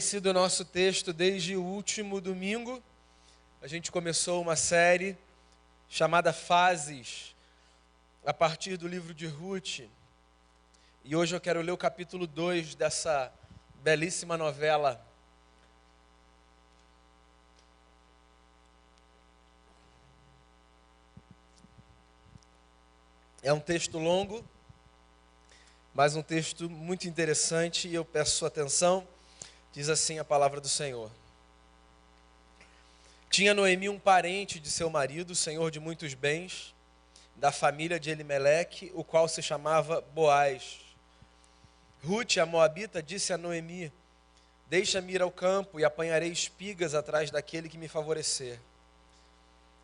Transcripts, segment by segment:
Sido o nosso texto desde o último domingo. A gente começou uma série chamada Fases, a partir do livro de Ruth. E hoje eu quero ler o capítulo 2 dessa belíssima novela. É um texto longo, mas um texto muito interessante, e eu peço sua atenção. Diz assim a palavra do Senhor. Tinha Noemi um parente de seu marido, senhor de muitos bens, da família de Elimeleque, o qual se chamava Boaz. Ruth, a moabita, disse a Noemi: deixa-me ir ao campo e apanharei espigas atrás daquele que me favorecer.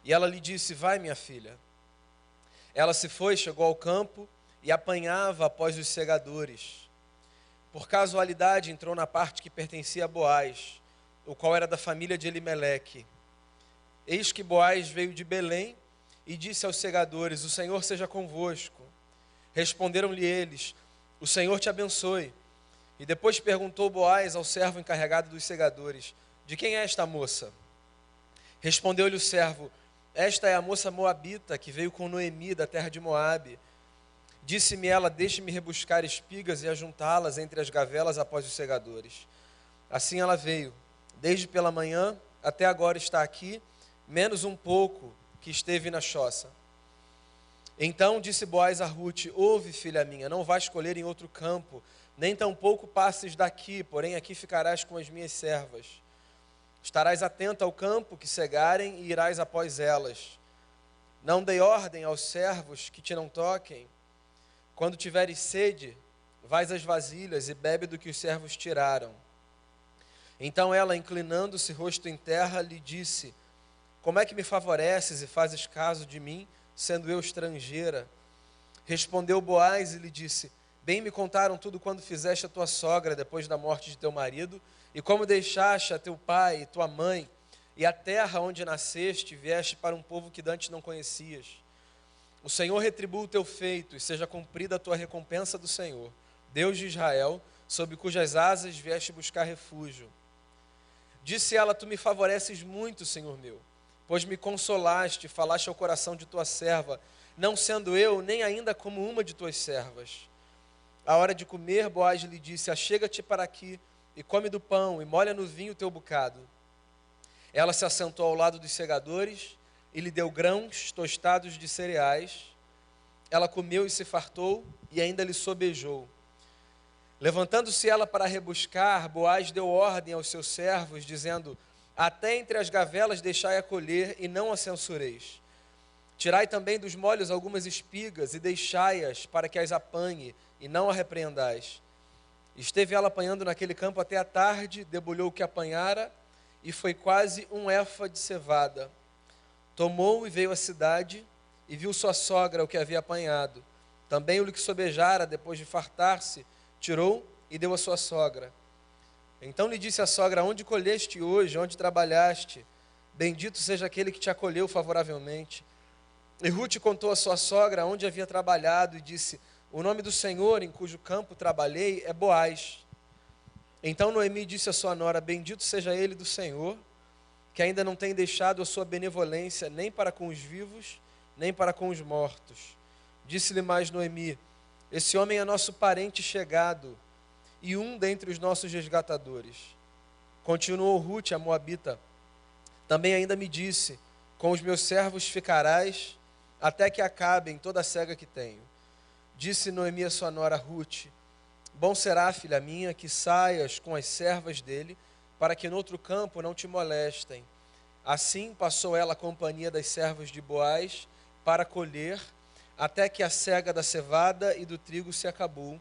E ela lhe disse: vai, minha filha. Ela se foi, chegou ao campo e apanhava após os segadores. Por casualidade entrou na parte que pertencia a Boaz, o qual era da família de Elimeleque. Eis que Boaz veio de Belém e disse aos segadores: o Senhor seja convosco. Responderam-lhe eles: o Senhor te abençoe. E depois perguntou Boaz ao servo encarregado dos segadores: de quem é esta moça? Respondeu-lhe o servo: esta é a moça moabita que veio com Noemi da terra de Moabe. Disse-me ela: deixe-me rebuscar espigas e ajuntá-las entre as gavelas após os segadores. Assim ela veio, desde pela manhã até agora está aqui, menos um pouco que esteve na choça. Então disse Boaz a Ruth: ouve, filha minha, não vás colher em outro campo, nem tampouco passes daqui, porém aqui ficarás com as minhas servas. Estarás atenta ao campo que cegarem e irás após elas. Não dei ordem aos servos que te não toquem. Quando tiveres sede, vais às vasilhas e bebe do que os servos tiraram. Então ela, inclinando-se rosto em terra, lhe disse: como é que me favoreces e fazes caso de mim, sendo eu estrangeira? Respondeu Boaz e lhe disse: bem me contaram tudo quando fizeste a tua sogra depois da morte de teu marido, e como deixaste a teu pai e tua mãe, e a terra onde nasceste, e vieste para um povo que dantes não conhecias. O Senhor retribua o teu feito, e seja cumprida a tua recompensa do Senhor, Deus de Israel, sob cujas asas vieste buscar refúgio. Disse ela: tu me favoreces muito, Senhor meu, pois me consolaste, falaste ao coração de tua serva, não sendo eu nem ainda como uma de tuas servas. À hora de comer, Boaz lhe disse: achega-te para aqui, e come do pão, e molha no vinho o teu bocado. Ela se assentou ao lado dos segadores, e lhe deu grãos tostados de cereais. Ela comeu e se fartou, e ainda lhe sobejou. Levantando-se ela para rebuscar, Boaz deu ordem aos seus servos, dizendo: até entre as gavelas deixai a colher, e não a censureis. Tirai também dos molhos algumas espigas, e deixai-as para que as apanhe, e não a repreendais. Esteve ela apanhando naquele campo até a tarde, debulhou o que apanhara, e foi quase um éfa de cevada. Tomou e veio à cidade, e viu sua sogra o que havia apanhado. Também o que sobejara, depois de fartar-se, tirou e deu à sua sogra. Então lhe disse a sogra: onde colheste hoje, onde trabalhaste? Bendito seja aquele que te acolheu favoravelmente. E Ruth contou à sua sogra onde havia trabalhado, e disse: o nome do Senhor em cujo campo trabalhei é Boaz. Então Noemi disse à sua nora: bendito seja ele do Senhor, que ainda não tem deixado a sua benevolência nem para com os vivos, nem para com os mortos. Disse-lhe mais Noemi: esse homem é nosso parente chegado, e um dentre os nossos resgatadores. Continuou Ruth, a moabita: também ainda me disse: com os meus servos ficarás, até que acabem toda a cega que tenho. Disse Noemi a sua nora Ruth: bom será, filha minha, que saias com as servas dele, para que no outro campo não te molestem. Assim passou ela a companhia das servas de Boaz para colher, até que a cega da cevada e do trigo se acabou,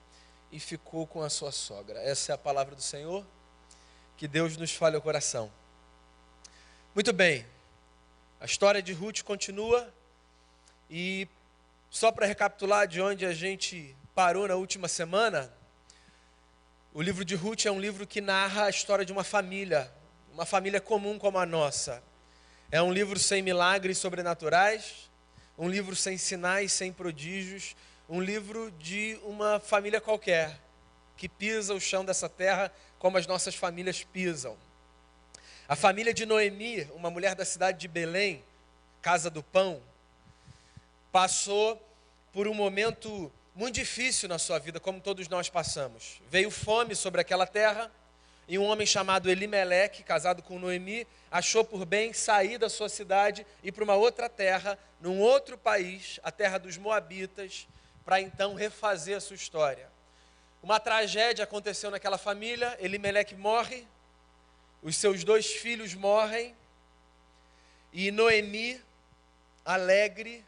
e ficou com a sua sogra. Essa é a palavra do Senhor. Que Deus nos fale ao coração. Muito bem, a história de Ruth continua, e só para recapitular de onde a gente parou na última semana, o livro de Ruth é um livro que narra a história de uma família comum como a nossa. É um livro sem milagres sobrenaturais, um livro sem sinais, sem prodígios, um livro de uma família qualquer, que pisa o chão dessa terra como as nossas famílias pisam. A família de Noemi, uma mulher da cidade de Belém, casa do pão, passou por um momento muito difícil na sua vida, como todos nós passamos. Veio fome sobre aquela terra, e um homem chamado Elimeleque, casado com Noemi, achou por bem sair da sua cidade e ir para uma outra terra, num outro país, a terra dos Moabitas, para então refazer a sua história. Uma tragédia aconteceu naquela família, Elimeleque morre, os seus 2 filhos morrem, e Noemi, alegre,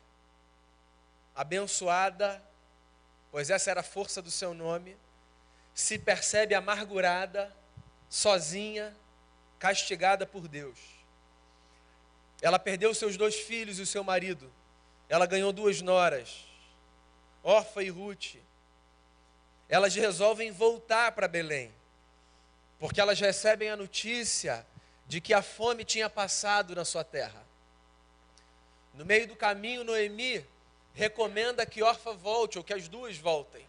abençoada, pois essa era a força do seu nome, se percebe amargurada, sozinha, castigada por Deus. Ela perdeu seus 2 filhos e o seu marido. Ela ganhou 2 noras, Orfa e Ruth. Elas resolvem voltar para Belém, porque elas recebem a notícia de que a fome tinha passado na sua terra. No meio do caminho, Noemi recomenda que Orfa volte, ou que as 2 voltem,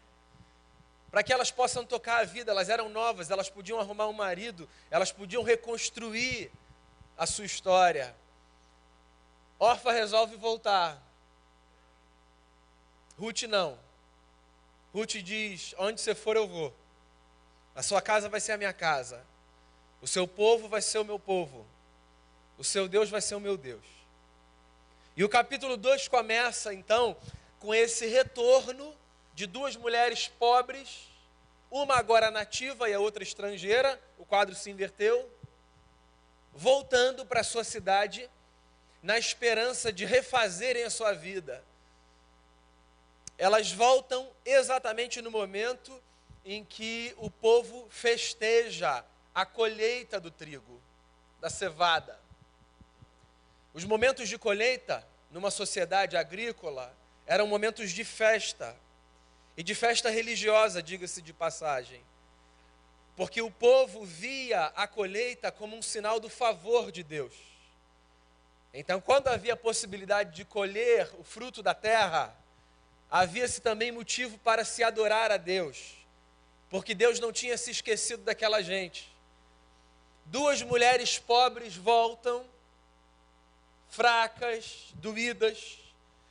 para que elas possam tocar a vida. Elas eram novas, elas podiam arrumar um marido, elas podiam reconstruir a sua história. Orfa resolve voltar. Ruth não. Ruth diz: onde você for eu vou. A sua casa vai ser a minha casa. O seu povo vai ser o meu povo. O seu Deus vai ser o meu Deus. E o capítulo 2 começa, então, com esse retorno de 2 mulheres pobres, uma agora nativa e a outra estrangeira, o quadro se inverteu, voltando para a sua cidade, na esperança de refazerem a sua vida. Elas voltam exatamente no momento em que o povo festeja a colheita do trigo, da cevada. Os momentos de colheita, numa sociedade agrícola, eram momentos de festa, e de festa religiosa, diga-se de passagem, porque o povo via a colheita como um sinal do favor de Deus. Então, quando havia a possibilidade de colher o fruto da terra, havia-se também motivo para se adorar a Deus, porque Deus não tinha se esquecido daquela gente. 2 mulheres pobres voltam, fracas, doídas,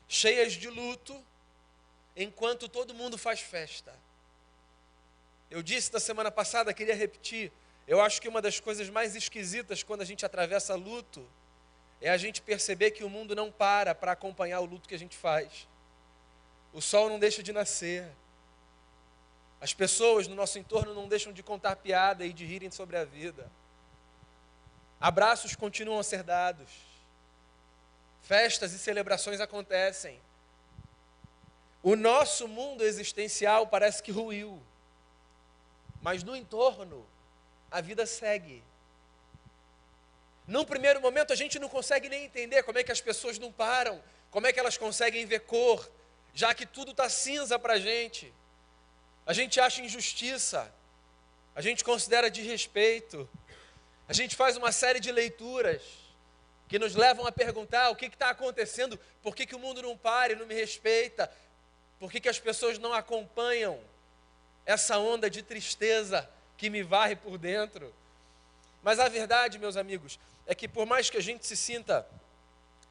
cheias de luto, enquanto todo mundo faz festa. Eu disse da semana passada, queria repetir, eu acho que uma das coisas mais esquisitas quando a gente atravessa luto é a gente perceber que o mundo não para acompanhar o luto que a gente faz. O sol não deixa de nascer. As pessoas no nosso entorno não deixam de contar piada e de rirem sobre a vida. Abraços continuam a ser dados. Festas e celebrações acontecem. O nosso mundo existencial parece que ruiu, mas no entorno a vida segue. Num primeiro momento a gente não consegue nem entender como é que as pessoas não param, como é que elas conseguem ver cor, já que tudo está cinza para a gente. A gente acha injustiça, a gente considera desrespeito, a gente faz uma série de leituras que nos levam a perguntar o que está acontecendo, por que o mundo não para e não me respeita, por que as pessoas não acompanham essa onda de tristeza que me varre por dentro. Mas a verdade, meus amigos, é que por mais que a gente se sinta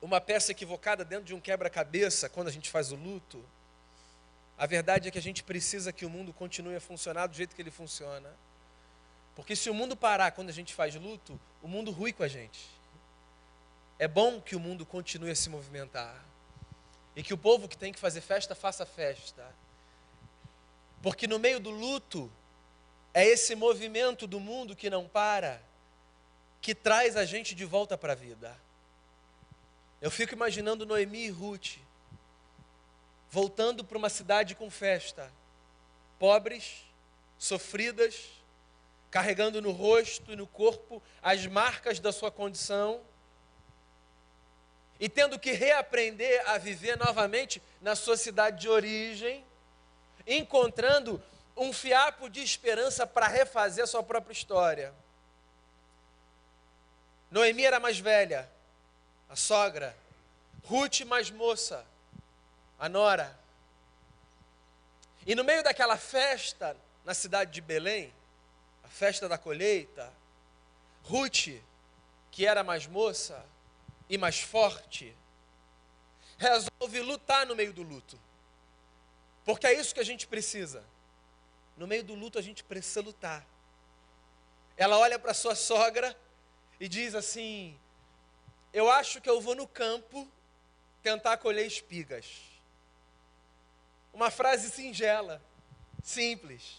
uma peça equivocada dentro de um quebra-cabeça quando a gente faz o luto, a verdade é que a gente precisa que o mundo continue a funcionar do jeito que ele funciona. Porque se o mundo parar quando a gente faz luto, o mundo rui com a gente. É bom que o mundo continue a se movimentar. E que o povo que tem que fazer festa, faça festa. Porque no meio do luto, é esse movimento do mundo que não para, que traz a gente de volta para a vida. Eu fico imaginando Noemi e Ruth, voltando para uma cidade com festa, pobres, sofridas, carregando no rosto e no corpo as marcas da sua condição, e tendo que reaprender a viver novamente na sua cidade de origem, encontrando um fiapo de esperança para refazer a sua própria história. Noemi era mais velha, a sogra. Ruth mais moça, a nora. E no meio daquela festa, na cidade de Belém, a festa da colheita, Ruth, que era mais moça e mais forte, resolve lutar no meio do luto. Porque é isso que a gente precisa. No meio do luto a gente precisa lutar. Ela olha para sua sogra e diz assim: eu acho que eu vou no campo tentar colher espigas. Uma frase singela, simples,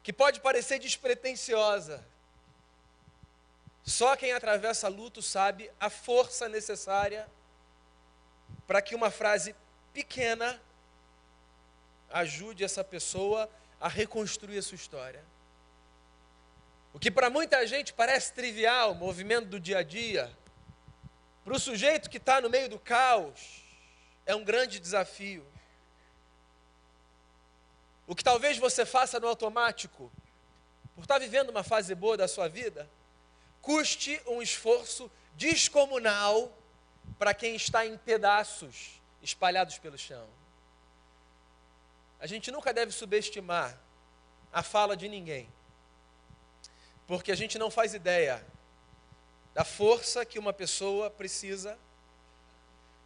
que pode parecer despretensiosa. Só quem atravessa luto sabe a força necessária para que uma frase pequena ajude essa pessoa a reconstruir a sua história. O que para muita gente parece trivial, movimento do dia a dia, para o sujeito que está no meio do caos, é um grande desafio. O que talvez você faça no automático, por estar vivendo uma fase boa da sua vida, custe um esforço descomunal para quem está em pedaços espalhados pelo chão. A gente nunca deve subestimar a fala de ninguém, porque a gente não faz ideia da força que uma pessoa precisa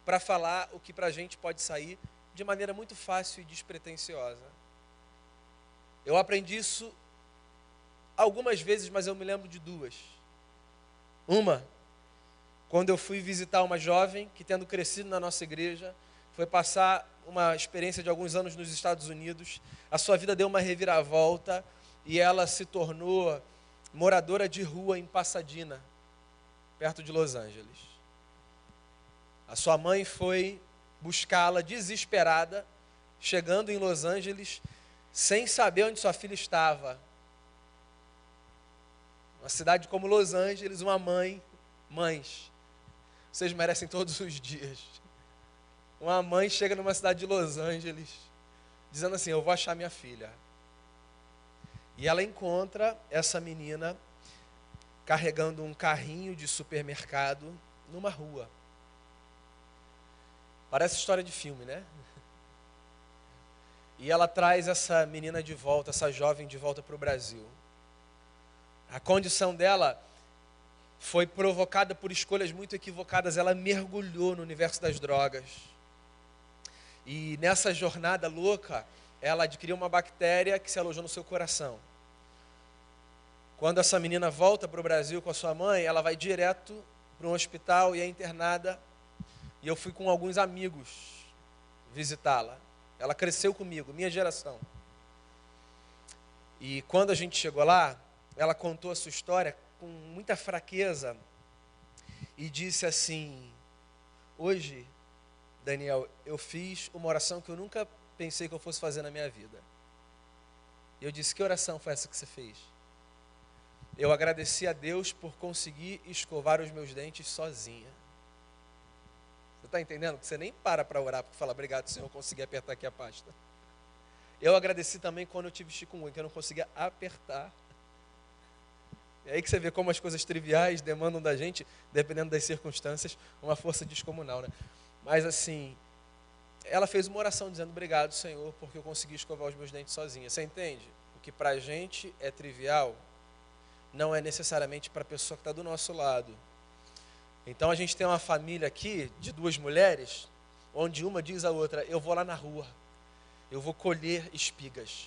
para falar o que para a gente pode sair de maneira muito fácil e despretensiosa. Eu aprendi isso algumas vezes, mas eu me lembro de duas. Uma, quando eu fui visitar uma jovem que, tendo crescido na nossa igreja, foi passar uma experiência de alguns anos nos Estados Unidos, a sua vida deu uma reviravolta e ela se tornou moradora de rua em Pasadena, perto de Los Angeles. A sua mãe foi buscá-la desesperada, chegando em Los Angeles, sem saber onde sua filha estava. Uma cidade como Los Angeles, mães, vocês merecem todos os dias. Uma mãe chega numa cidade de Los Angeles, dizendo assim: eu vou achar minha filha. E ela encontra essa menina carregando um carrinho de supermercado numa rua. Parece história de filme, né? E ela traz essa menina de volta, essa jovem de volta para o Brasil. A condição dela foi provocada por escolhas muito equivocadas. Ela mergulhou no universo das drogas. E nessa jornada louca, ela adquiriu uma bactéria que se alojou no seu coração. Quando essa menina volta para o Brasil com a sua mãe, ela vai direto para um hospital e é internada. E eu fui com alguns amigos visitá-la. Ela cresceu comigo, minha geração. E quando a gente chegou lá, ela contou a sua história com muita fraqueza e disse assim: hoje, Daniel, eu fiz uma oração que eu nunca pensei que eu fosse fazer na minha vida. E eu disse: que oração foi essa que você fez? Eu agradeci a Deus por conseguir escovar os meus dentes sozinha. Você está entendendo? Que você nem para orar, porque fala: obrigado, Senhor, eu consegui apertar aqui a pasta. Eu agradeci também quando eu tive chikungunya, que eu não conseguia apertar. É aí que você vê como as coisas triviais demandam da gente, dependendo das circunstâncias, uma força descomunal, né? Mas assim, ela fez uma oração dizendo: obrigado, Senhor, porque eu consegui escovar os meus dentes sozinha. Você entende? O que para a gente é trivial, não é necessariamente para a pessoa que está do nosso lado. Então a gente tem uma família aqui de duas mulheres, onde uma diz à outra: eu vou lá na rua, eu vou colher espigas.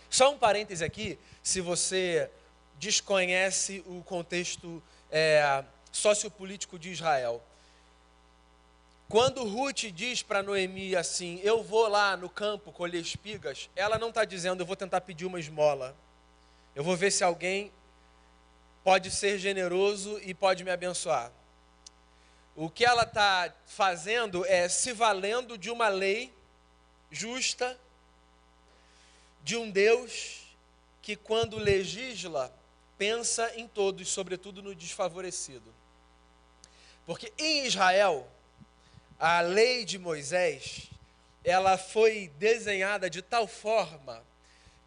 Só um parêntese aqui, se você desconhece o contexto sociopolítico de Israel. Quando Ruth diz para Noemi assim: eu vou lá no campo colher espigas, ela não está dizendo: eu vou tentar pedir uma esmola, eu vou ver se alguém pode ser generoso e pode me abençoar. O que ela está fazendo é se valendo de uma lei justa, de um Deus que, quando legisla, pensa em todos, sobretudo no desfavorecido. Porque em Israel, a lei de Moisés, ela foi desenhada de tal forma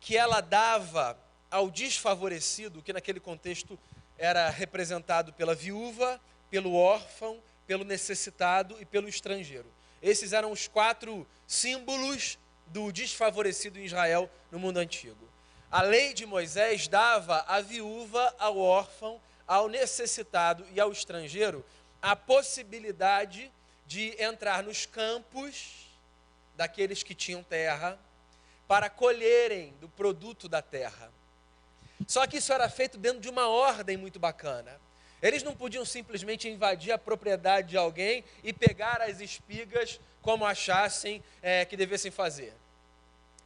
que ela dava ao desfavorecido, que naquele contexto era representado pela viúva, pelo órfão, pelo necessitado e pelo estrangeiro. Esses eram os 4 símbolos do desfavorecido em Israel no mundo antigo. A lei de Moisés dava à viúva, ao órfão, ao necessitado e ao estrangeiro a possibilidade de entrar nos campos daqueles que tinham terra para colherem do produto da terra. Só que isso era feito dentro de uma ordem muito bacana. Eles não podiam simplesmente invadir a propriedade de alguém e pegar as espigas como achassem que devessem fazer.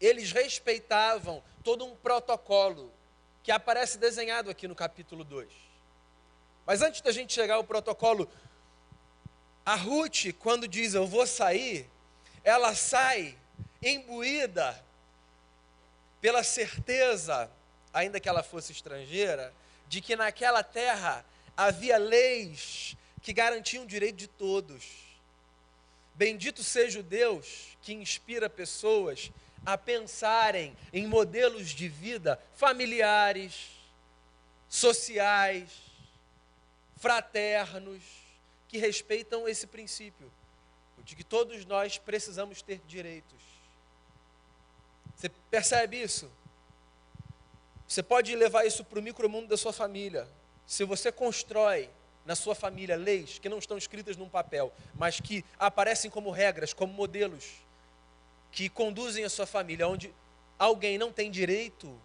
Eles respeitavam todo um protocolo que aparece desenhado aqui no capítulo 2. Mas antes da gente chegar ao protocolo, a Ruth, quando diz eu vou sair, ela sai imbuída pela certeza, ainda que ela fosse estrangeira, de que naquela terra havia leis que garantiam o direito de todos. Bendito seja o Deus que inspira pessoas a pensarem em modelos de vida familiares, sociais, fraternos, que respeitam esse princípio, de que todos nós precisamos ter direitos. Você percebe isso? Você pode levar isso para o micromundo da sua família. Se você constrói na sua família leis que não estão escritas num papel, mas que aparecem como regras, como modelos, que conduzem a sua família, onde alguém não tem direito,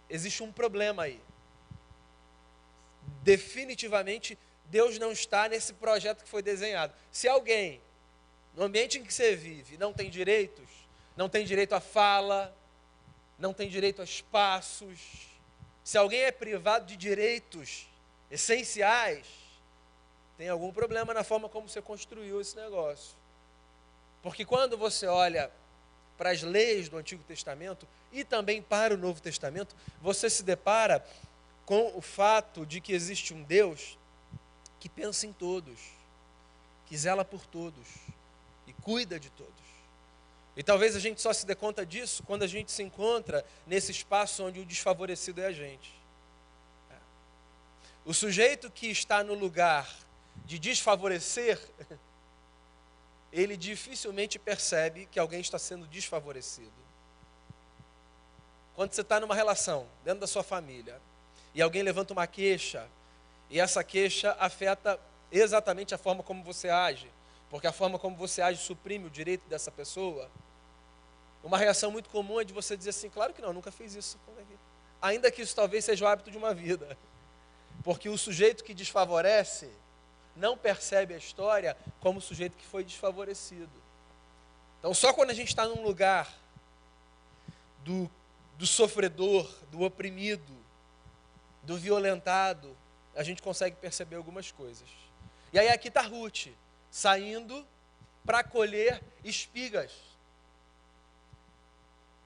existe um problema aí. Definitivamente, Deus não está nesse projeto que foi desenhado. Se alguém, no ambiente em que você vive, não tem direitos, não tem direito à fala, não tem direito a espaços, se alguém é privado de direitos essenciais, tem algum problema na forma como você construiu esse negócio. Porque quando você olha para as leis do Antigo Testamento e também para o Novo Testamento, você se depara com o fato de que existe um Deus que pensa em todos, que zela por todos e cuida de todos. E talvez a gente só se dê conta disso quando a gente se encontra nesse espaço onde o desfavorecido é a gente. O sujeito que está no lugar de desfavorecer, ele dificilmente percebe que alguém está sendo desfavorecido. Quando você está numa relação, dentro da sua família, e alguém levanta uma queixa, e essa queixa afeta exatamente a forma como você age, porque a forma como você age suprime o direito dessa pessoa, uma reação muito comum é de você dizer assim, claro que não, nunca fiz isso. Ainda que isso talvez seja o hábito de uma vida. Porque o sujeito que desfavorece não percebe a história como o sujeito que foi desfavorecido. Então, só quando a gente está num lugar do sofredor, do oprimido, do violentado, a gente consegue perceber algumas coisas. E aí aqui está Ruth, saindo para colher espigas.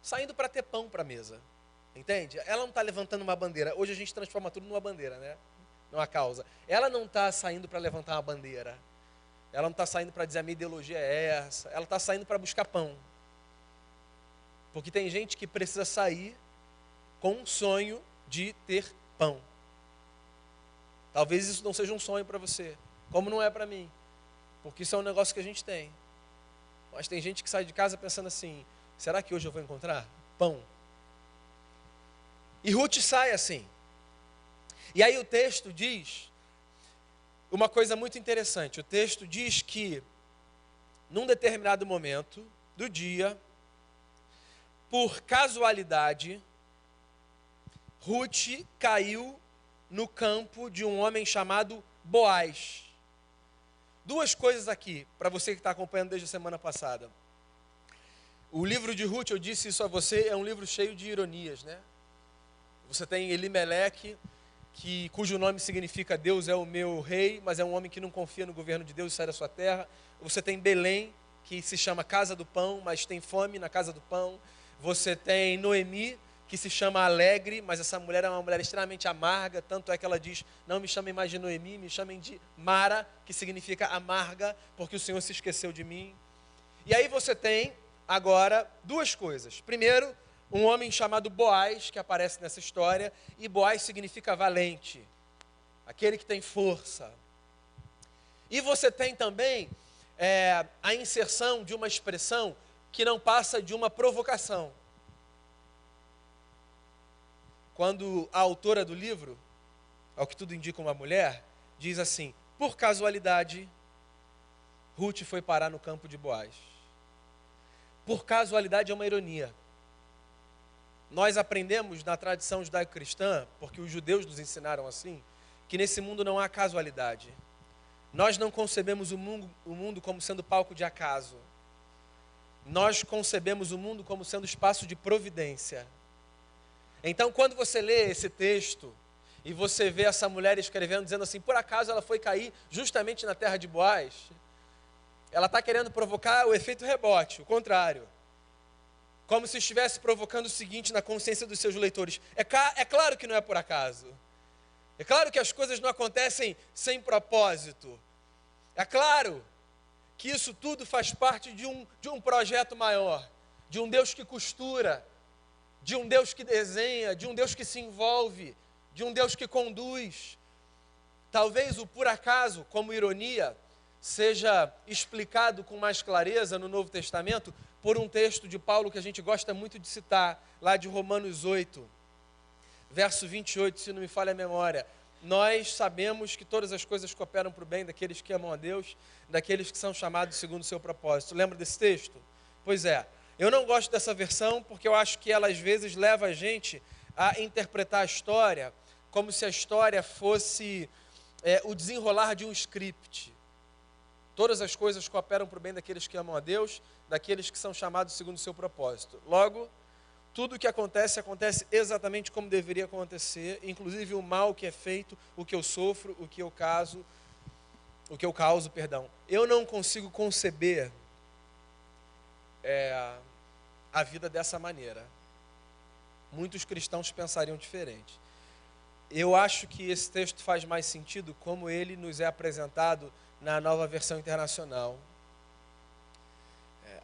Saindo para ter pão para a mesa. Entende? Ela não está levantando uma bandeira. Hoje a gente transforma tudo numa bandeira, né? Numa causa. Ela não está saindo para levantar uma bandeira. Ela não está saindo para dizer a minha ideologia é essa. Ela está saindo para buscar pão. Porque tem gente que precisa sair com um sonho de ter pão. Talvez isso não seja um sonho para você, como não é para mim. Porque isso é um negócio que a gente tem. Mas tem gente que sai de casa pensando assim, será que hoje eu vou encontrar pão? E Ruth sai assim. E aí o texto diz uma coisa muito interessante. O texto diz que, num determinado momento do dia, por casualidade, Ruth caiu no campo de um homem chamado Boaz. Duas coisas aqui, para você que está acompanhando desde a semana passada. O livro de Ruth, eu disse isso a você, é um livro cheio de ironias, né? Você tem Elimeleque, cujo nome significa Deus é o meu rei, mas é um homem que não confia no governo de Deus e sai da sua terra. Você tem Belém, que se chama Casa do Pão, mas tem fome na Casa do Pão. Você tem Noemi, que se chama Alegre, mas essa mulher é uma mulher extremamente amarga, tanto é que ela diz, não me chamem mais de Noemi, me chamem de Mara, que significa amarga, porque o Senhor se esqueceu de mim. E aí você tem, agora, duas coisas. Primeiro, um homem chamado Boaz, que aparece nessa história, e Boaz significa valente, aquele que tem força. E você tem também a inserção de uma expressão que não passa de uma provocação. quando a autora do livro, ao que tudo indica uma mulher, diz assim: por casualidade, Ruth foi parar no campo de Boaz. Por casualidade é uma ironia. Nós aprendemos na tradição judaico-cristã, porque os judeus nos ensinaram assim, que nesse mundo não há casualidade. Nós não concebemos o mundo como sendo palco de acaso. Nós concebemos o mundo como sendo espaço de providência. Então, quando você lê esse texto e você vê essa mulher escrevendo, dizendo assim, por acaso ela foi cair justamente na terra de Boaz, ela está querendo provocar o efeito rebote, o contrário. Como se estivesse provocando o seguinte na consciência dos seus leitores: é claro que não é por acaso. É claro que as coisas não acontecem sem propósito. É claro que isso tudo faz parte de um projeto maior, de um Deus que costura, de um Deus que desenha, de um Deus que se envolve, de um Deus que conduz. Talvez o por acaso, como ironia, seja explicado com mais clareza no Novo Testamento por um texto de Paulo que a gente gosta muito de citar, lá de Romanos 8, verso 28, se não me falha a memória. Nós sabemos que todas as coisas cooperam para o bem daqueles que amam a Deus, daqueles que são chamados segundo o seu propósito. Lembra desse texto? Pois é, eu não gosto dessa versão porque eu acho que ela às vezes leva a gente a interpretar a história como se a história fosse o desenrolar de um script. Todas as coisas cooperam para o bem daqueles que amam a Deus, daqueles que são chamados segundo o seu propósito. Logo, tudo o que acontece exatamente como deveria acontecer, inclusive o mal que é feito, o que eu sofro, o que eu causo. Eu não consigo conceber a vida dessa maneira. Muitos cristãos pensariam diferente. Eu acho que esse texto faz mais sentido como ele nos é apresentado na Nova Versão Internacional.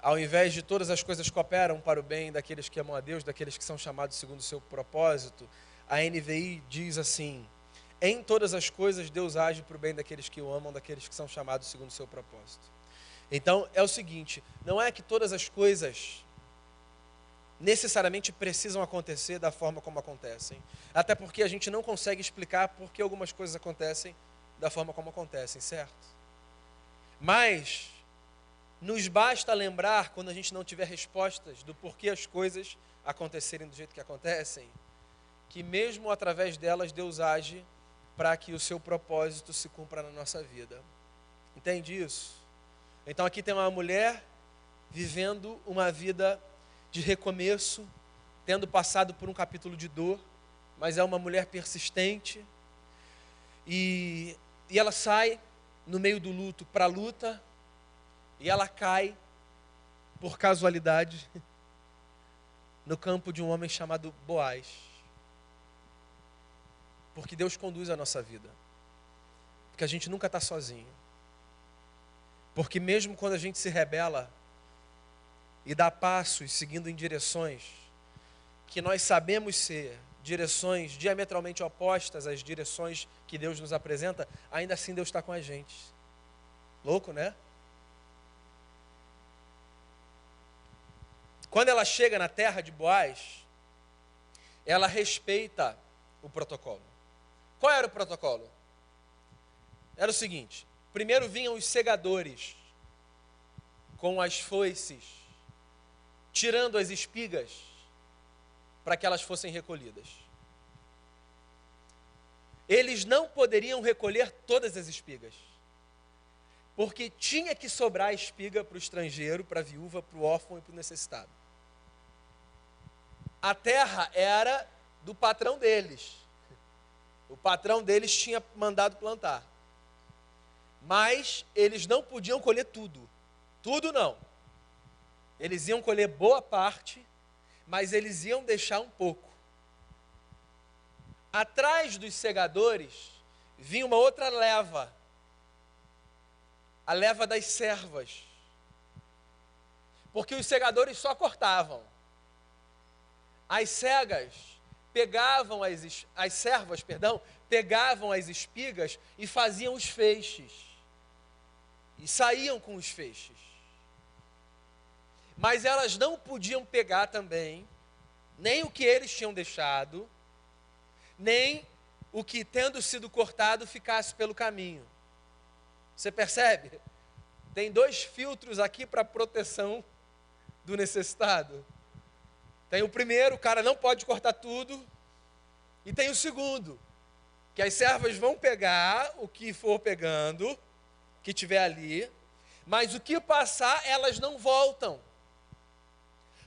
Ao invés de todas as coisas cooperam para o bem daqueles que amam a Deus, daqueles que são chamados segundo o seu propósito, a NVI diz assim: em todas as coisas Deus age para o bem daqueles que o amam, daqueles que são chamados segundo o seu propósito. Então é o seguinte, não é que todas as coisas necessariamente precisam acontecer da forma como acontecem, até porque a gente não consegue explicar por que algumas coisas acontecem da forma como acontecem, certo? Mas nos basta lembrar, quando a gente não tiver respostas do porquê as coisas acontecerem do jeito que acontecem, que mesmo através delas Deus age para que o seu propósito se cumpra na nossa vida. Entende isso? Então aqui tem uma mulher vivendo uma vida de recomeço, tendo passado por um capítulo de dor, mas é uma mulher persistente, e ela sai no meio do luto para a luta, e ela cai, por casualidade, no campo de um homem chamado Boaz. Porque Deus conduz a nossa vida. Porque a gente nunca está sozinho. Porque mesmo quando a gente se rebela e dá passos seguindo em direções que nós sabemos ser direções diametralmente opostas às direções que Deus nos apresenta, ainda assim Deus está com a gente. Louco, né? Quando ela chega na terra de Boaz, ela respeita o protocolo. Qual era o protocolo? Era o seguinte: primeiro vinham os segadores com as foices, tirando as espigas para que elas fossem recolhidas. Eles não poderiam recolher todas as espigas, porque tinha que sobrar espiga para o estrangeiro, para a viúva, para o órfão e para o necessitado. A terra era do patrão deles. O patrão deles tinha mandado plantar. Mas eles não podiam colher tudo. Tudo não. Eles iam colher boa parte, mas eles iam deixar um pouco. Atrás dos segadores vinha uma outra leva. A leva das servas. Porque os segadores só cortavam. As servas pegavam as espigas e faziam os feixes. E saíam com os feixes. Mas elas não podiam pegar também nem o que eles tinham deixado, nem o que, tendo sido cortado, ficasse pelo caminho. Você percebe? Tem 2 filtros aqui para proteção do necessitado. Tem o primeiro, o cara não pode cortar tudo. E tem o segundo, que as servas vão pegar o que for pegando, que tiver ali, mas o que passar, elas não voltam.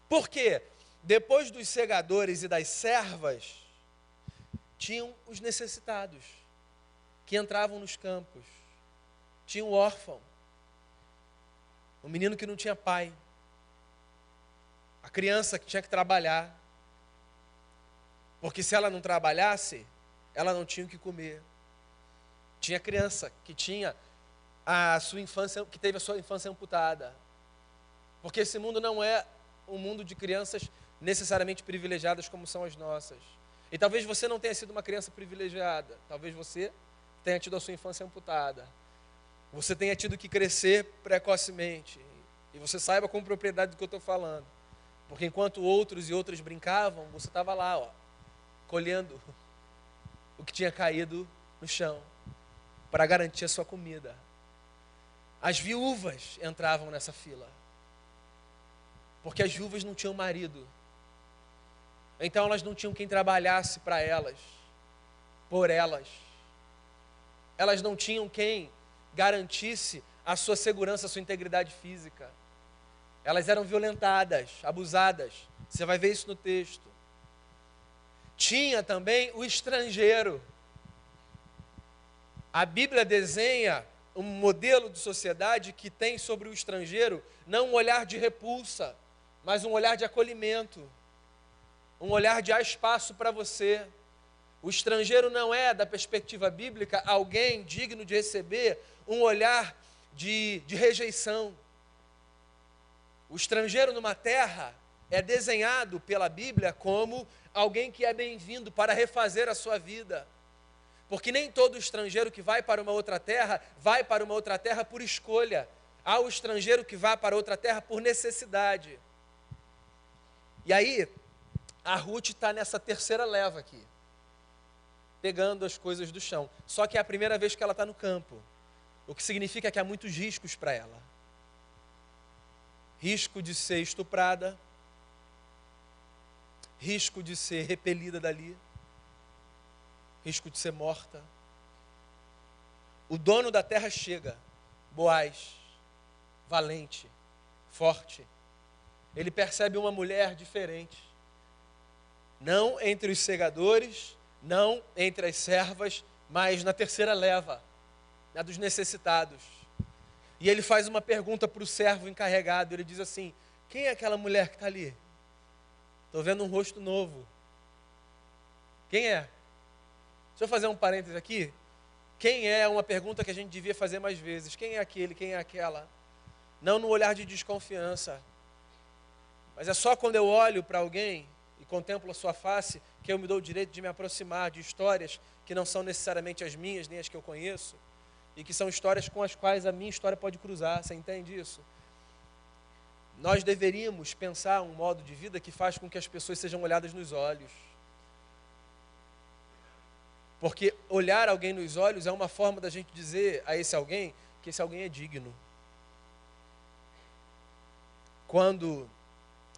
Por quê? Depois dos segadores e das servas, tinham os necessitados, que entravam nos campos. Tinha um órfão, um menino que não tinha pai, a criança que tinha que trabalhar, porque se ela não trabalhasse, ela não tinha o que comer. Tinha criança que tinha a sua infância, que teve a sua infância amputada, porque esse mundo não é um mundo de crianças necessariamente privilegiadas como são as nossas. E talvez você não tenha sido uma criança privilegiada, talvez você tenha tido a sua infância amputada, você tenha tido que crescer precocemente, e você saiba com propriedade do que eu estou falando, porque enquanto outros e outras brincavam, você estava lá, colhendo o que tinha caído no chão, para garantir a sua comida. As viúvas entravam nessa fila, porque as viúvas não tinham marido, então elas não tinham quem trabalhasse para elas, por elas. Elas não tinham quem garantisse a sua segurança, a sua integridade física. Elas eram violentadas, abusadas. Você vai ver isso no texto. Tinha também o estrangeiro. A Bíblia desenha um modelo de sociedade que tem sobre o estrangeiro não um olhar de repulsa, mas um olhar de acolhimento. Um olhar de há espaço para você. O estrangeiro não é, da perspectiva bíblica, alguém digno de receber um olhar de rejeição. O estrangeiro numa terra é desenhado pela Bíblia como alguém que é bem-vindo para refazer a sua vida. Porque nem todo estrangeiro que vai para uma outra terra, vai para uma outra terra por escolha. Há o estrangeiro que vai para outra terra por necessidade. E aí, a Ruth está nessa terceira leva aqui, pegando as coisas do chão. Só que é a primeira vez que ela está no campo, o que significa que há muitos riscos para ela. Risco de ser estuprada, risco de ser repelida dali, risco de ser morta. O dono da terra chega, Boaz, valente, forte. Ele percebe uma mulher diferente. Não entre os segadores, não entre as servas, mas na terceira leva, na dos necessitados. E ele faz uma pergunta para o servo encarregado. Ele diz assim: quem é aquela mulher que está ali? Estou vendo um rosto novo. Quem é? Deixa eu fazer um parênteses aqui. Quem é uma pergunta que a gente devia fazer mais vezes. Quem é aquele? Quem é aquela? Não no olhar de desconfiança. Mas é só quando eu olho para alguém e contemplo a sua face que eu me dou o direito de me aproximar de histórias que não são necessariamente as minhas, nem as que eu conheço, e que são histórias com as quais a minha história pode cruzar. Você entende isso? Nós deveríamos pensar um modo de vida que faz com que as pessoas sejam olhadas nos olhos. Porque olhar alguém nos olhos é uma forma da gente dizer a esse alguém que esse alguém é digno. Quando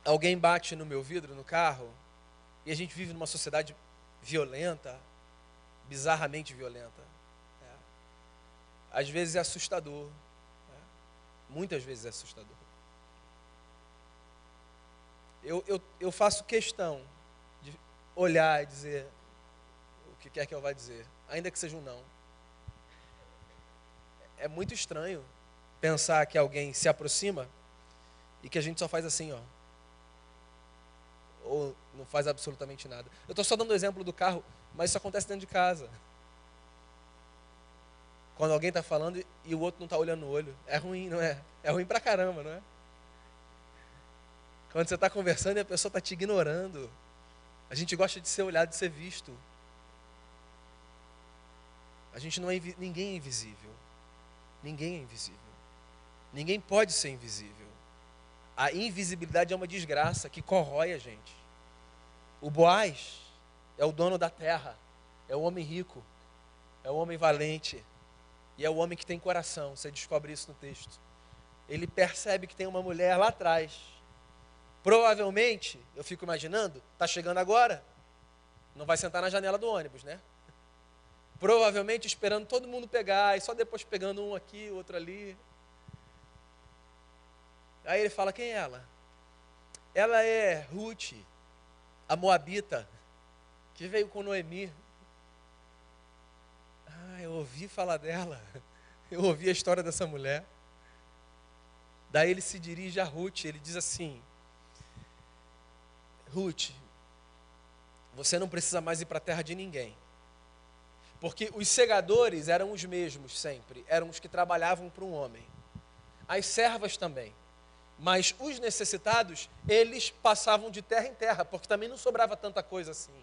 alguém bate no meu vidro, no carro, e a gente vive numa sociedade violenta, bizarramente violenta, às vezes é assustador, muitas vezes é assustador. Eu faço questão de olhar e dizer o que quer que eu vá dizer, ainda que seja um não. É muito estranho pensar que alguém se aproxima e que a gente só faz assim, ó, ou não faz absolutamente nada. Eu estou só dando o exemplo do carro, mas isso acontece dentro de casa. Quando alguém está falando e o outro não está olhando no olho. É ruim, não é? É ruim pra caramba, não é? Quando você está conversando e a pessoa está te ignorando. A gente gosta de ser olhado, de ser visto. A gente não é ninguém é invisível. Ninguém é invisível. Ninguém pode ser invisível. A invisibilidade é uma desgraça que corrói a gente. O Boaz é o dono da terra. é o homem rico, é o homem valente, e é o homem que tem coração. Você descobre isso no texto. Ele percebe que tem uma mulher lá atrás. Provavelmente, eu fico imaginando, está chegando agora, não vai sentar na janela do ônibus, né? Provavelmente esperando todo mundo pegar, e só depois pegando um aqui, outro ali. Aí ele fala, quem é ela? Ela é Ruth, a Moabita, que veio com Noemi. Ah, eu ouvi falar dela, eu ouvi a história dessa mulher. Daí ele se dirige a Ruth, ele diz assim, Ruth, você não precisa mais ir para a terra de ninguém. Porque os segadores eram os mesmos sempre, eram os que trabalhavam para um homem. As servas também. Mas os necessitados, eles passavam de terra em terra, porque também não sobrava tanta coisa assim.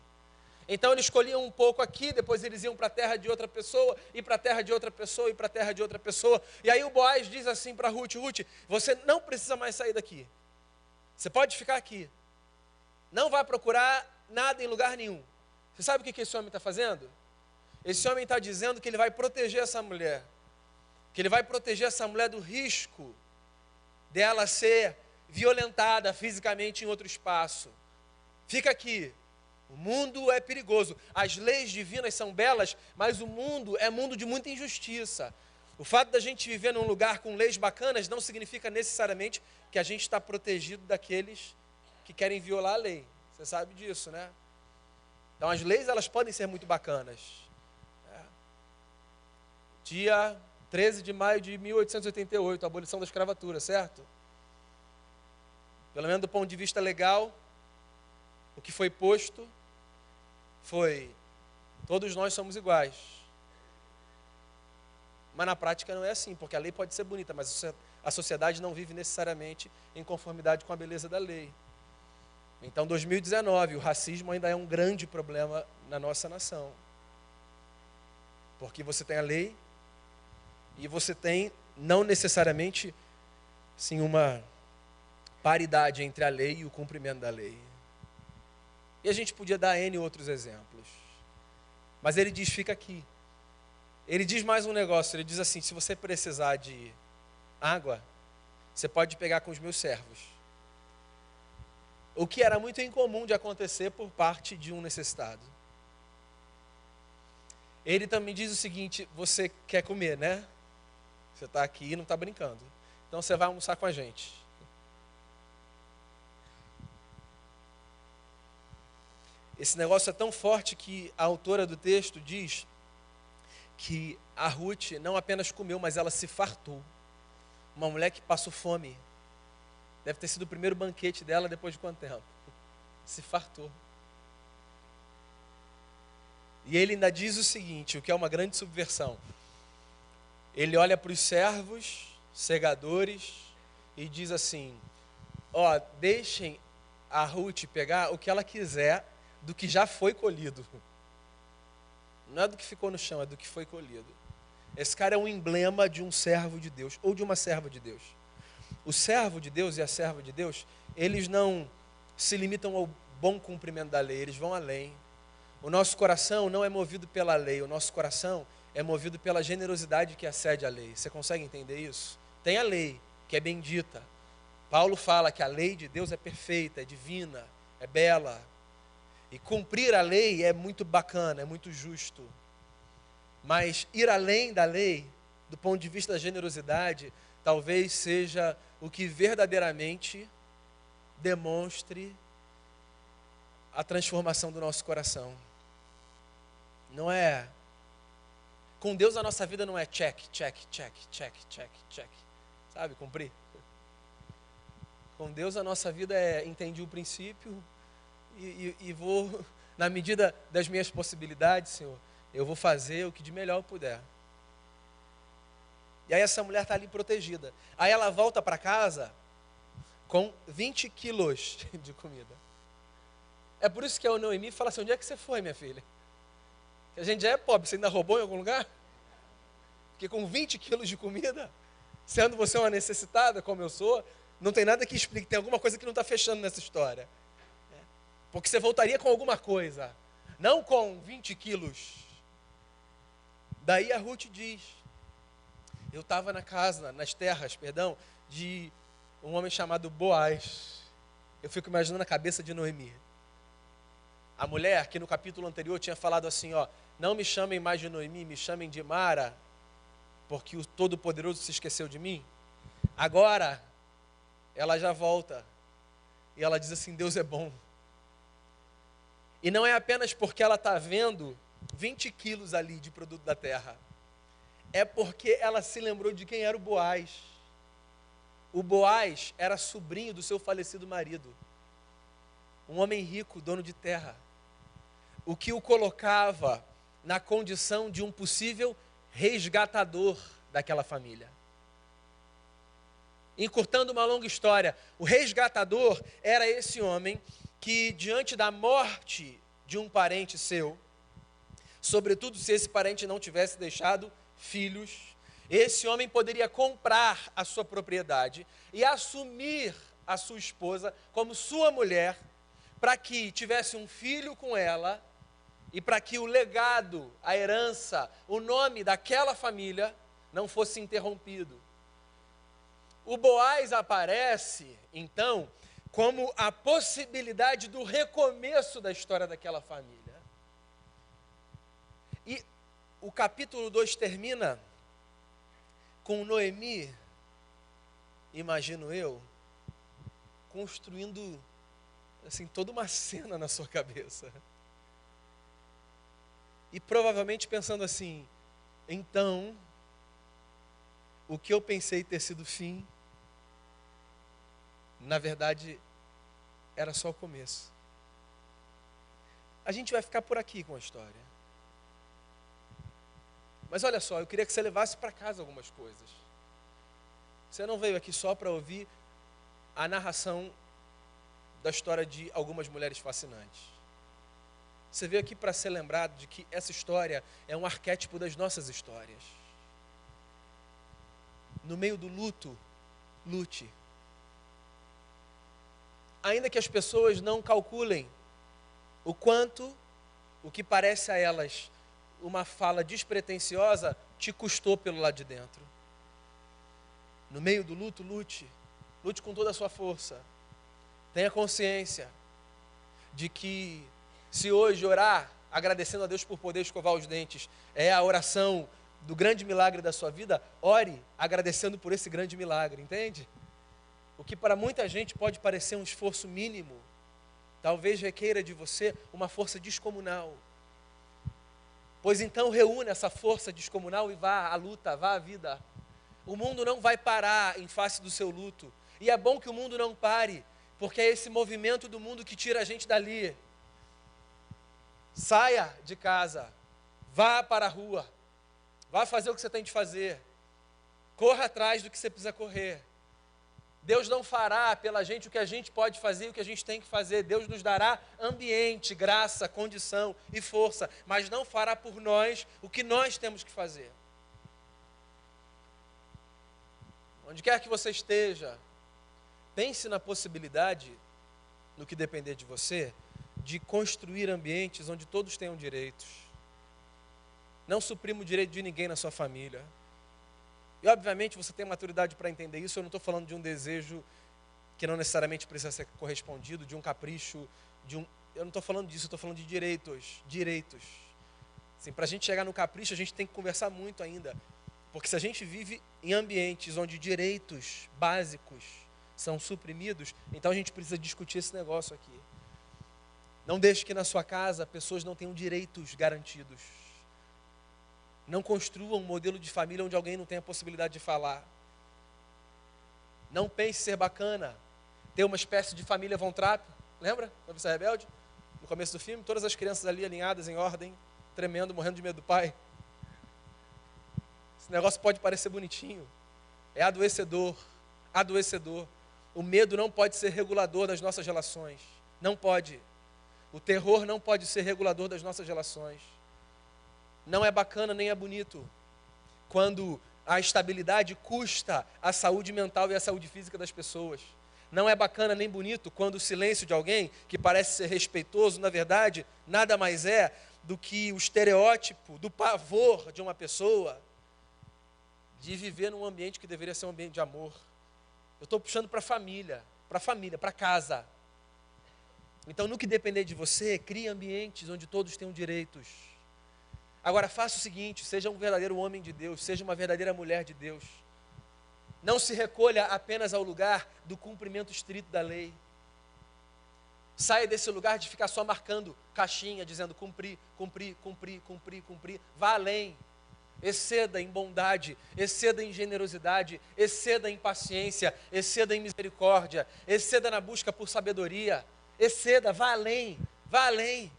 Então eles escolhiam um pouco aqui, depois eles iam para a terra de outra pessoa, e para a terra de outra pessoa, e para a terra de outra pessoa. E aí o Boaz diz assim para Ruth, Ruth, você não precisa mais sair daqui. Você pode ficar aqui. Não vai procurar nada em lugar nenhum. Você sabe o que esse homem está fazendo? Esse homem está dizendo que ele vai proteger essa mulher. Que ele vai proteger essa mulher do risco dela ser violentada fisicamente em outro espaço. Fica aqui. O mundo é perigoso. As leis divinas são belas, mas o mundo é mundo de muita injustiça. O fato da gente viver num lugar com leis bacanas não significa necessariamente que a gente está protegido daqueles que querem violar a lei. Você sabe disso, né? Então as leis, elas podem ser muito bacanas. Dia 13 de maio de 1888, a abolição da escravatura, certo? Pelo menos do ponto de vista legal, o que foi posto foi, todos nós somos iguais. Mas na prática não é assim, porque a lei pode ser bonita, mas a sociedade não vive necessariamente em conformidade com a beleza da lei. Então, 2019, o racismo ainda é um grande problema na nossa nação. Porque você tem a lei e você tem, não necessariamente, sim, uma paridade entre a lei e o cumprimento da lei. E a gente podia dar N outros exemplos. Mas ele diz, fica aqui. Ele diz mais um negócio, ele diz assim, se você precisar de água, você pode pegar com os meus servos. O que era muito incomum de acontecer por parte de um necessitado. Ele também diz o seguinte, você quer comer, né? Você está aqui e não está brincando. Então você vai almoçar com a gente. Esse negócio é tão forte que a autora do texto diz que a Ruth não apenas comeu, mas ela se fartou. Uma mulher que passou fome. Deve ter sido o primeiro banquete dela depois de quanto tempo? Se fartou. E ele ainda diz o seguinte, o que é uma grande subversão. Ele olha para os servos, segadores, e diz assim, ó, deixem a Ruth pegar o que ela quiser do que já foi colhido. Não é do que ficou no chão, é do que foi colhido. Esse cara é um emblema de um servo de Deus, ou de uma serva de Deus. O servo de Deus e a serva de Deus, eles não se limitam ao bom cumprimento da lei, eles vão além. O nosso coração não é movido pela lei, o nosso coração é movido pela generosidade que excede a lei. Você consegue entender isso? Tem a lei, que é bendita. Paulo fala que a lei de Deus é perfeita, é divina, é bela. E cumprir a lei é muito bacana, é muito justo. Mas ir além da lei, do ponto de vista da generosidade, talvez seja o que verdadeiramente demonstre a transformação do nosso coração. Não é... Com Deus a nossa vida não é check, check, check, check, check, check. Sabe, cumprir. Com Deus a nossa vida é entendi o princípio e vou, na medida das minhas possibilidades, Senhor, eu vou fazer o que de melhor eu puder. E aí essa mulher está ali protegida. Aí ela volta para casa com 20 quilos de comida. É por isso que a Noemi fala assim, onde é que você foi, minha filha? Que a gente já é pobre, você ainda roubou em algum lugar? Porque com 20 quilos de comida, sendo você uma necessitada, como eu sou, não tem nada que explique, tem alguma coisa que não está fechando nessa história. Porque você voltaria com alguma coisa. não com 20 quilos. Daí a Ruth diz, eu estava nas terras, de um homem chamado Boaz. Eu fico imaginando a cabeça de Noemi. A mulher que no capítulo anterior tinha falado assim, não me chamem mais de Noemi, me chamem de Mara, porque o Todo-Poderoso se esqueceu de mim. Agora, ela já volta e ela diz assim, Deus é bom. E não é apenas porque ela está vendo 20 quilos ali de produto da terra. É porque ela se lembrou de quem era o Boaz. O Boaz era sobrinho do seu falecido marido. Um homem rico, dono de terra. O que o colocava na condição de um possível resgatador daquela família. Encurtando uma longa história, o resgatador era esse homem que, diante da morte de um parente seu, sobretudo se esse parente não tivesse deixado filhos, esse homem poderia comprar a sua propriedade e assumir a sua esposa como sua mulher, para que tivesse um filho com ela e para que o legado, a herança, o nome daquela família não fosse interrompido. O Boaz aparece, então, como a possibilidade do recomeço da história daquela família. E o capítulo 2 termina com Noemi, imagino eu, construindo assim, toda uma cena na sua cabeça. E provavelmente pensando assim, então, o que eu pensei ter sido fim, na verdade, era só o começo. A gente vai ficar por aqui com a história. Mas olha só, eu queria que você levasse para casa algumas coisas. Você não veio aqui só para ouvir a narração da história de algumas mulheres fascinantes. Você veio aqui para ser lembrado de que essa história é um arquétipo das nossas histórias. No meio do luto, lute. Ainda que as pessoas não calculem o quanto o que parece a elas uma fala despretensiosa te custou pelo lado de dentro. No meio do luto, lute. Lute com toda a sua força. Tenha consciência de que se hoje orar, agradecendo a Deus por poder escovar os dentes, é a oração do grande milagre da sua vida, ore agradecendo por esse grande milagre, entende? O que para muita gente pode parecer um esforço mínimo, talvez requeira de você uma força descomunal. Pois então reúna essa força descomunal e vá à luta, vá à vida. O mundo não vai parar em face do seu luto. E é bom que o mundo não pare, porque é esse movimento do mundo que tira a gente dali. Saia de casa, vá para a rua, vá fazer o que você tem de fazer, corra atrás do que você precisa correr. Deus não fará pela gente o que a gente pode fazer e o que a gente tem que fazer. Deus nos dará ambiente, graça, condição e força, mas não fará por nós o que nós temos que fazer. Onde quer que você esteja, pense na possibilidade, no que depender de você, de construir ambientes onde todos tenham direitos. Não suprima o direito de ninguém na sua família. E obviamente você tem maturidade para entender isso. Eu não estou falando de um desejo que não necessariamente precisa ser correspondido, de um capricho, eu não estou falando disso, eu estou falando de direitos. Assim, para a gente chegar no capricho, a gente tem que conversar muito ainda. Porque se a gente vive em ambientes onde direitos básicos são suprimidos, então a gente precisa discutir esse negócio aqui. Não deixe que na sua casa pessoas não tenham direitos garantidos. Não construa um modelo de família onde alguém não tenha a possibilidade de falar. Não pense ser bacana, ter uma espécie de família Von Trapp. Lembra? Noviça Rebelde? No começo do filme, todas as crianças ali alinhadas em ordem, tremendo, morrendo de medo do pai. Esse negócio pode parecer bonitinho. É adoecedor. O medo não pode ser regulador das nossas relações. Não pode. O terror não pode ser regulador das nossas relações. Não é bacana nem é bonito quando a estabilidade custa a saúde mental e a saúde física das pessoas. Não é bacana nem bonito quando o silêncio de alguém que parece ser respeitoso, na verdade, nada mais é do que o estereótipo do pavor de uma pessoa de viver num ambiente que deveria ser um ambiente de amor. Eu estou puxando para a família, para casa. Então, no que depender de você, crie ambientes onde todos tenham direitos. Agora, faça o seguinte, seja um verdadeiro homem de Deus, seja uma verdadeira mulher de Deus. Não se recolha apenas ao lugar do cumprimento estrito da lei. Saia desse lugar de ficar só marcando caixinha, dizendo cumprir, cumprir, cumprir, cumprir, cumprir. Vá além. Exceda em bondade, exceda em generosidade, exceda em paciência, exceda em misericórdia, exceda na busca por sabedoria. Exceda, vá além, vá além.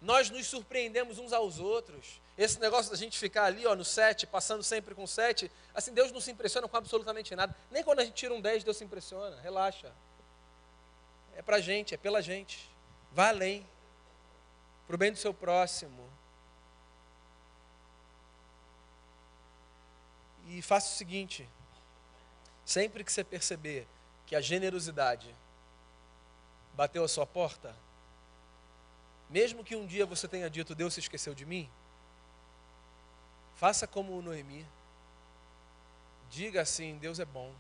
Nós nos surpreendemos uns aos outros. Esse negócio da gente ficar ali no 7, passando sempre com 7, assim, Deus não se impressiona com absolutamente nada. Nem quando a gente tira um 10, Deus se impressiona. Relaxa. É pra gente, é pela gente. Vá além. Pro bem do seu próximo. E faça o seguinte. Sempre que você perceber que a generosidade bateu a sua porta, mesmo que um dia você tenha dito, Deus se esqueceu de mim, faça como o Noemi. Diga assim, Deus é bom.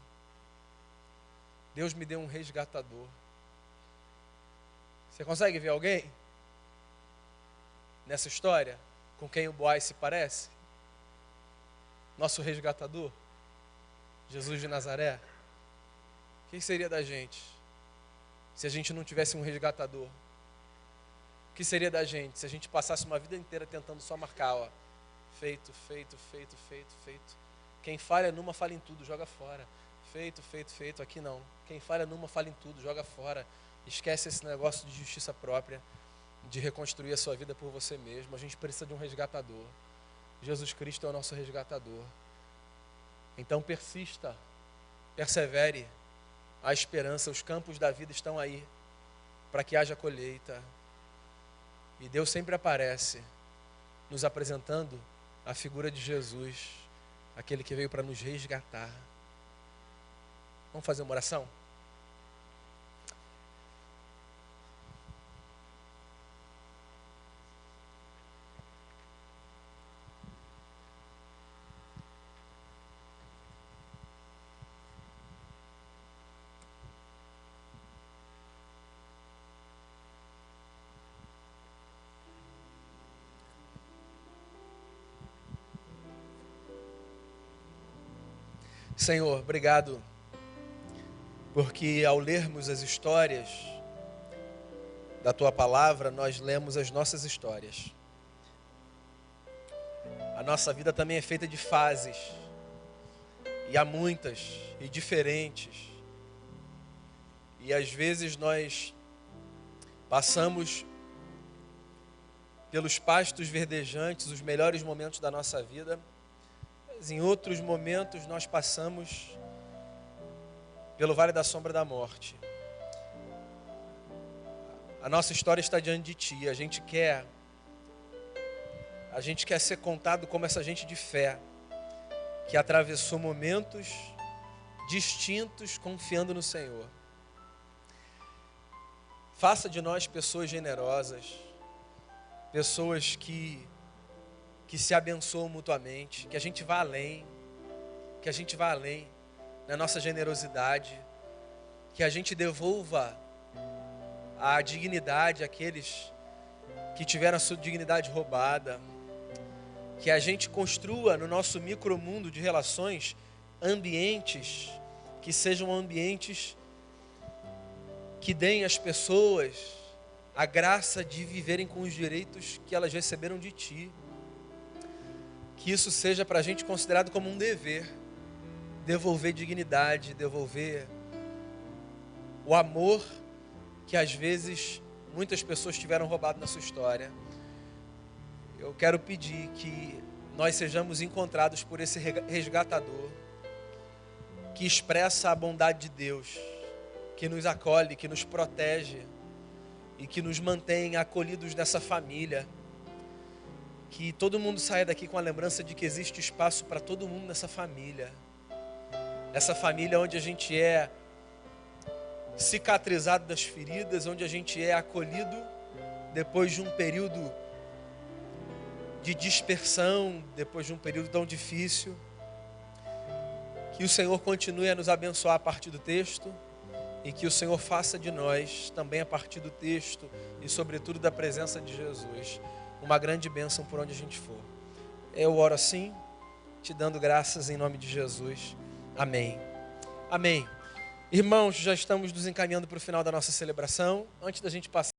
Deus me deu um resgatador. Você consegue ver alguém nessa história com quem o Boaz se parece? Nosso resgatador, Jesus de Nazaré. O que seria da gente se a gente não tivesse um resgatador? O que seria da gente se a gente passasse uma vida inteira tentando só marcar, feito, feito, feito, feito, feito. Quem falha numa, falha em tudo, joga fora. Feito, feito, feito, aqui não. Quem falha numa, falha em tudo, joga fora. Esquece esse negócio de justiça própria, de reconstruir a sua vida por você mesmo. A gente precisa de um resgatador. Jesus Cristo é o nosso resgatador. Então persista, persevere. Há esperança, os campos da vida estão aí para que haja colheita. E Deus sempre aparece nos apresentando a figura de Jesus, aquele que veio para nos resgatar. Vamos fazer uma oração? Senhor, obrigado, porque ao lermos as histórias da Tua Palavra, nós lemos as nossas histórias. A nossa vida também é feita de fases, e há muitas, e diferentes. E às vezes nós passamos pelos pastos verdejantes, os melhores momentos da nossa vida, mas em outros momentos nós passamos pelo vale da sombra da morte. A nossa história está diante de Ti. A gente quer ser contado como essa gente de fé que atravessou momentos distintos confiando no Senhor. Faça de nós pessoas generosas, pessoas que se abençoam mutuamente, que a gente vá além, na nossa generosidade, que a gente devolva a dignidade àqueles que tiveram a sua dignidade roubada, que a gente construa no nosso micromundo de relações ambientes que sejam ambientes que deem às pessoas a graça de viverem com os direitos que elas receberam de Ti. Que isso seja para a gente considerado como um dever, devolver dignidade, devolver o amor que às vezes muitas pessoas tiveram roubado na sua história. Eu quero pedir que nós sejamos encontrados por esse resgatador, que expressa a bondade de Deus, que nos acolhe, que nos protege e que nos mantém acolhidos nessa família. Que todo mundo saia daqui com a lembrança de que existe espaço para todo mundo nessa família. Essa família onde a gente é cicatrizado das feridas, onde a gente é acolhido depois de um período de dispersão, depois de um período tão difícil. Que o Senhor continue a nos abençoar a partir do texto e que o Senhor faça de nós, também a partir do texto e sobretudo da presença de Jesus, uma grande bênção por onde a gente for. Eu oro assim, te dando graças em nome de Jesus. Amém. Amém. Irmãos, já estamos nos encaminhando para o final da nossa celebração. Antes da gente passar